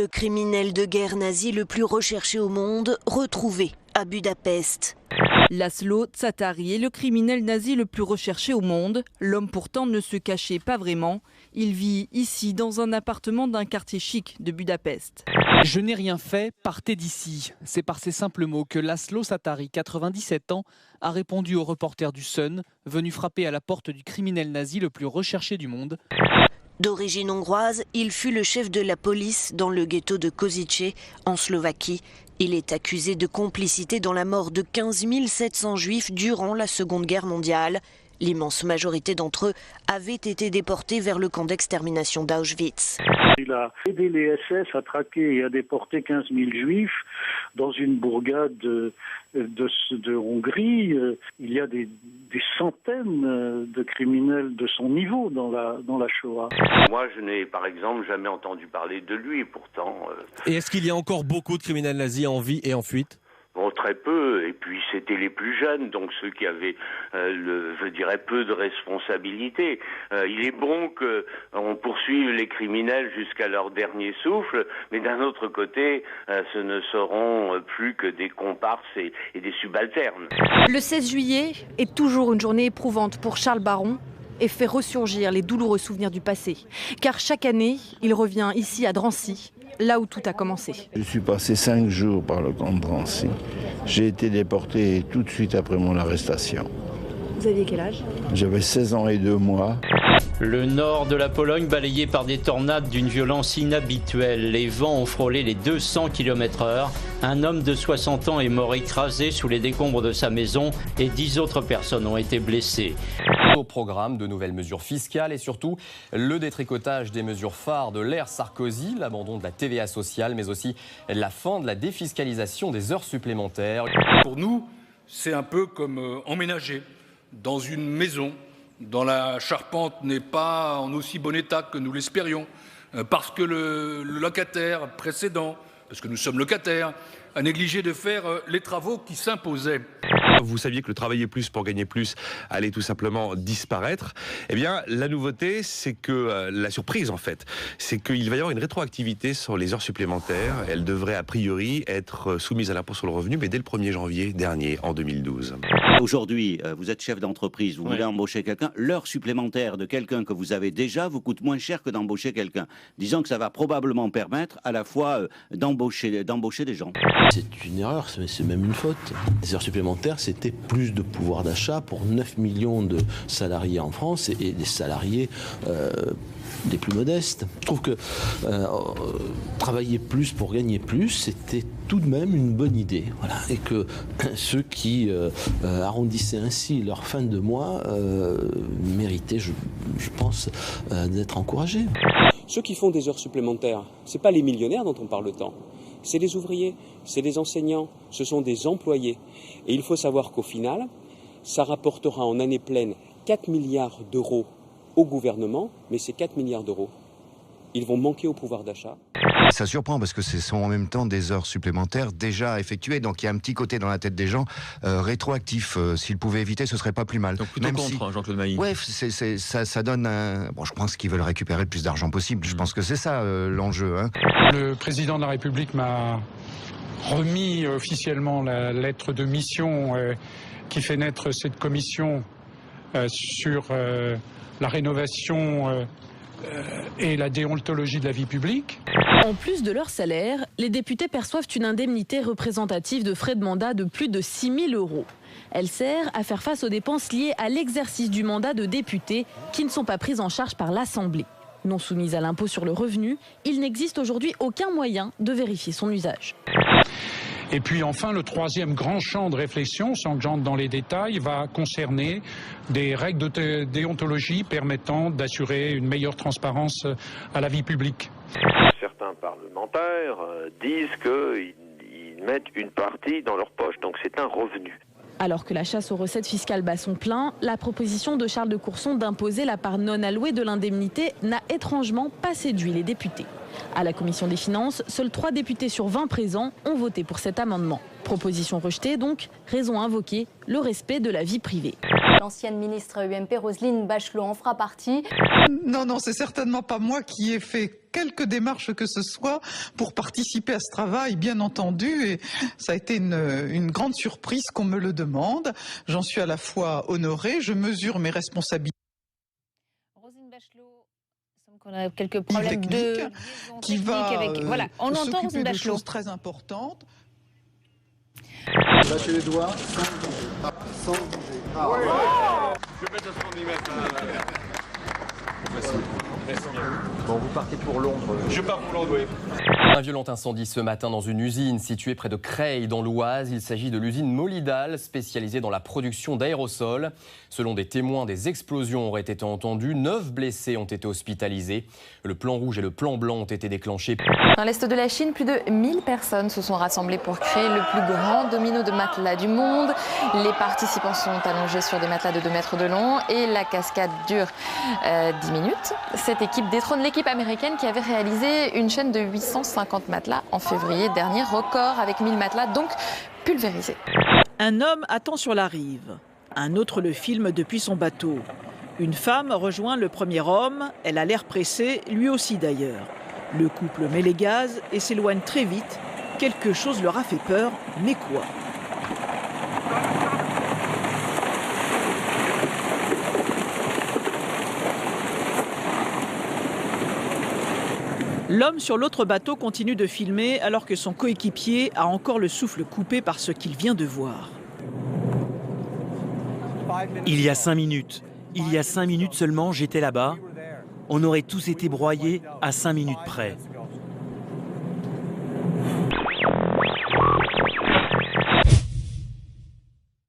criminel de guerre nazi le plus recherché au monde, retrouvé à Budapest. Laszlo Tsatáry est le criminel nazi le plus recherché au monde. L'homme pourtant ne se cachait pas vraiment. Il vit ici dans un appartement d'un quartier chic de Budapest. Je n'ai rien fait, partez d'ici. C'est par ces simples mots que Laszlo Tsatáry, 97 ans, a répondu au reporter du Sun, venu frapper à la porte du criminel nazi le plus recherché du monde. D'origine hongroise, il fut le chef de la police dans le ghetto de Košice, en Slovaquie. Il est accusé de complicité dans la mort de 15 700 juifs durant la Seconde Guerre mondiale. L'immense majorité d'entre eux avaient été déportés vers le camp d'extermination d'Auschwitz. Il a aidé les SS à traquer et à déporter 15 000 juifs dans une bourgade de Hongrie. Il y a des centaines de criminels de son niveau dans la Shoah. Moi, je n'ai par exemple jamais entendu parler de lui, pourtant. Et est-ce qu'il y a encore beaucoup de criminels nazis en vie et en fuite ? Bon, très peu, et puis c'était les plus jeunes, donc ceux qui avaient, je dirais, peu de responsabilités. Il est bon qu'on poursuive les criminels jusqu'à leur dernier souffle, mais d'un autre côté, ce ne seront plus que des comparses et des subalternes. Le 16 juillet est toujours une journée éprouvante pour Charles Baron et fait ressurgir les douloureux souvenirs du passé. Car chaque année, il revient ici à Drancy, là où tout a commencé. Je suis passé 5 jours par le camp de Drancy. J'ai été déporté tout de suite après mon arrestation. Vous aviez quel âge ? J'avais 16 ans et 2 mois. Le nord de la Pologne balayé par des tornades d'une violence inhabituelle. Les vents ont frôlé les 200 km/h. Un homme de 60 ans est mort écrasé sous les décombres de sa maison et 10 autres personnes ont été blessées. Au programme, de nouvelles mesures fiscales et surtout le détricotage des mesures phares de l'ère Sarkozy, l'abandon de la TVA sociale, mais aussi la fin de la défiscalisation des heures supplémentaires. Pour nous, c'est un peu comme emménager dans une maison dont la charpente n'est pas en aussi bon état que nous l'espérions, parce que le locataire précédent, parce que nous sommes locataires, a négligé de faire les travaux qui s'imposaient. Vous saviez que le travailler plus pour gagner plus allait tout simplement disparaître. Eh bien, la nouveauté, c'est que la surprise, en fait, c'est qu'il va y avoir une rétroactivité sur les heures supplémentaires. Elles devraient, a priori, être soumises à l'impôt sur le revenu, mais dès le 1er janvier dernier, en 2012. Aujourd'hui, vous êtes chef d'entreprise, vous voulez embaucher quelqu'un. L'heure supplémentaire de quelqu'un que vous avez déjà vous coûte moins cher que d'embaucher quelqu'un. Disons que ça va probablement permettre à la fois d'embaucher des gens. C'est une erreur, c'est même une faute. Les heures supplémentaires, c'était plus de pouvoir d'achat pour 9 millions de salariés en France et des salariés les plus modestes. Je trouve que travailler plus pour gagner plus, c'était tout de même une bonne idée. Voilà. Et que ceux qui arrondissaient ainsi leur fin de mois méritaient, je pense, d'être encouragés. Ceux qui font des heures supplémentaires, ce n'est pas les millionnaires dont on parle tant. C'est les ouvriers, c'est les enseignants, ce sont des employés. Et il faut savoir qu'au final, ça rapportera en année pleine 4 milliards d'euros au gouvernement, mais ces 4 milliards d'euros, ils vont manquer au pouvoir d'achat. Ça surprend parce que ce sont en même temps des heures supplémentaires déjà effectuées, donc il y a un petit côté dans la tête des gens rétroactif. S'ils pouvaient éviter, ce serait pas plus mal. Donc plutôt même contre, Jean-Claude Mailly. Ouais, ça donne un... Bon, je pense qu'ils veulent récupérer le plus d'argent possible. Je pense que c'est ça l'enjeu. Hein. Le président de la République m'a remis officiellement la lettre de mission qui fait naître cette commission sur la rénovation et la déontologie de la vie publique. En plus de leur salaire, les députés perçoivent une indemnité représentative de frais de mandat de plus de 6 000 €. Elle sert à faire face aux dépenses liées à l'exercice du mandat de député qui ne sont pas prises en charge par l'Assemblée. Non soumise à l'impôt sur le revenu, il n'existe aujourd'hui aucun moyen de vérifier son usage. Et puis enfin, le troisième grand champ de réflexion, sans que j'entre dans les détails, va concerner des règles de déontologie permettant d'assurer une meilleure transparence à la vie publique. Certains parlementaires disent qu'ils mettent une partie dans leur poche, donc c'est un revenu. Alors que la chasse aux recettes fiscales bat son plein, la proposition de Charles de Courson d'imposer la part non allouée de l'indemnité n'a étrangement pas séduit les députés. À la commission des finances, seuls 3 députés sur 20 présents ont voté pour cet amendement. Proposition rejetée donc, raison invoquée, le respect de la vie privée. L'ancienne ministre UMP Roselyne Bachelot en fera partie. Non, c'est certainement pas moi qui ai fait quelque démarche que ce soit pour participer à ce travail, bien entendu, et ça a été une grande surprise qu'on me le demande. J'en suis à la fois honorée, je mesure mes responsabilités. Roselyne Bachelot, on a quelques problèmes qui va avec... Voilà, on entend Roselyne de Bachelot. choses très importantes. Lâchez les doigts, sans bouger. Ah, ouais. Je vais mettre à 70 mètres. Merci. Bon, vous partez pour Londres. Je pars pour Londres, oui. Un violent incendie ce matin dans une usine située près de Creil dans l'Oise. Il s'agit de l'usine Molidal, spécialisée dans la production d'aérosols. Selon des témoins, des explosions auraient été entendues. 9 blessés ont été hospitalisés. Le plan rouge et le plan blanc ont été déclenchés. Dans l'est de la Chine, plus de 1000 personnes se sont rassemblées pour créer le plus grand domino de matelas du monde. Les participants sont allongés sur des matelas de 2 mètres de long et la cascade dure 10 minutes. Cette équipe détrône l'équipe américaine qui avait réalisé une chaîne de 850 matelas en février dernier, record avec 1000 matelas donc pulvérisés. Un homme attend sur la rive, un autre le filme depuis son bateau. Une femme rejoint le premier homme, elle a l'air pressée, lui aussi d'ailleurs. Le couple met les gaz et s'éloigne très vite. Quelque chose leur a fait peur, mais quoi ? L'homme sur l'autre bateau continue de filmer alors que son coéquipier a encore le souffle coupé par ce qu'il vient de voir. Il y a 5 minutes. Il y a 5 minutes seulement, j'étais là-bas. On aurait tous été broyés à 5 minutes près.